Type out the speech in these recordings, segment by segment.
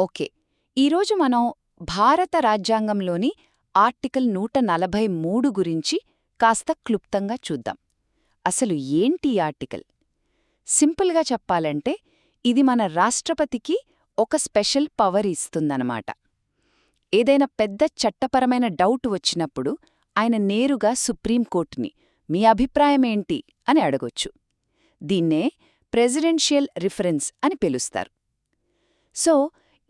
Okay. ఈరోజు మనం భారత రాజ్యాంగంలోని ఆర్టికల్ 143 గురించి కాస్త క్లుప్తంగా చూద్దాం. అసలు ఏంటి ఈ ఆర్టికల్? సింపుల్గా చెప్పాలంటే ఇది మన రాష్ట్రపతికి ఒక స్పెషల్ పవర్ ఇస్తుందన్నమాట. ఏదైనా పెద్ద చట్టపరమైన డౌట్ వచ్చినప్పుడు ఆయన నేరుగా సుప్రీంకోర్టుని మీ అభిప్రాయమేంటి అని అడగొచ్చు. దీన్నే ప్రెసిడెన్షియల్ రిఫరెన్స్ అని పిలుస్తారు. సో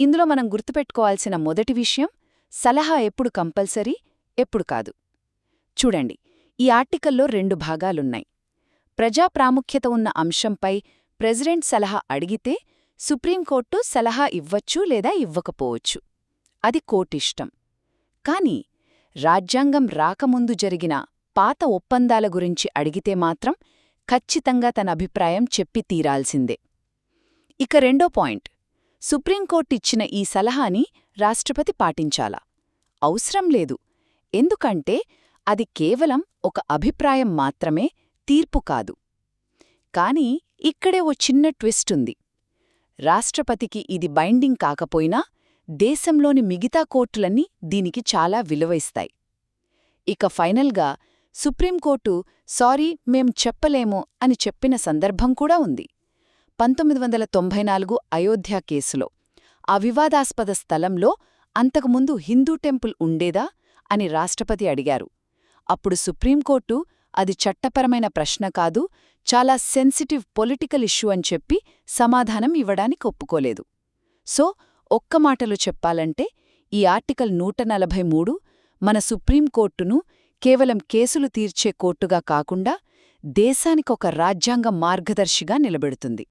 ఇందులో మనం గుర్తుపెట్టుకోవాల్సిన మొదటి విషయం, సలహా ఎప్పుడు కంపల్సరీ, ఎప్పుడు కాదు. చూడండి, ఈ ఆర్టికల్లో 2 భాగాలున్నాయి. ప్రజా ప్రాముఖ్యత ఉన్న అంశంపై ప్రెసిడెంట్ సలహా అడిగితే సుప్రీంకోర్టు సలహా ఇవ్వచ్చు లేదా ఇవ్వకపోవచ్చు. అది కోర్టిష్టం. కానీ రాజ్యాంగం రాకముందు జరిగిన పాత ఒప్పందాల గురించి అడిగితే మాత్రం ఖచ్చితంగా తన అభిప్రాయం చెప్పి తీరాల్సిందే. ఇక రెండో పాయింట్, సుప్రీంకోర్టిచ్చిన ఈ సలహాని రాష్ట్రపతి పాటించాలా? అవసరం లేదు. ఎందుకంటే అది కేవలం ఒక అభిప్రాయం మాత్రమే, తీర్పు కాదు. కానీ ఇక్కడే ఓ చిన్న ట్విస్టుంది. రాష్ట్రపతికి ఇది బైండింగ్ కాకపోయినా దేశంలోని మిగతా కోర్టులన్నీ దీనికి చాలా విలువయిస్తాయి. ఇక ఫైనల్గా సుప్రీంకోర్టు సారీ మేం చెప్పలేము అని చెప్పిన సందర్భం కూడా ఉంది. 1994 అయోధ్య కేసులో ఆ వివాదాస్పద స్థలంలో అంతకుముందు హిందూ టెంపుల్ ఉండేదా అని రాష్ట్రపతి అడిగారు. అప్పుడు సుప్రీంకోర్టు అది చట్టపరమైన ప్రశ్న కాదు, చాలా సెన్సిటివ్ పొలిటికల్ ఇష్యూ అని చెప్పి సమాధానం ఇవ్వడానికి ఒప్పుకోలేదు. సో ఒక్క మాటలో చెప్పాలంటే ఈ ఆర్టికల్ 143 మన సుప్రీంకోర్టును కేవలం కేసులు తీర్చే కోర్టుగా కాకుండా దేశానికొక రాజ్యాంగ మార్గదర్శిగా నిలబెడుతుంది.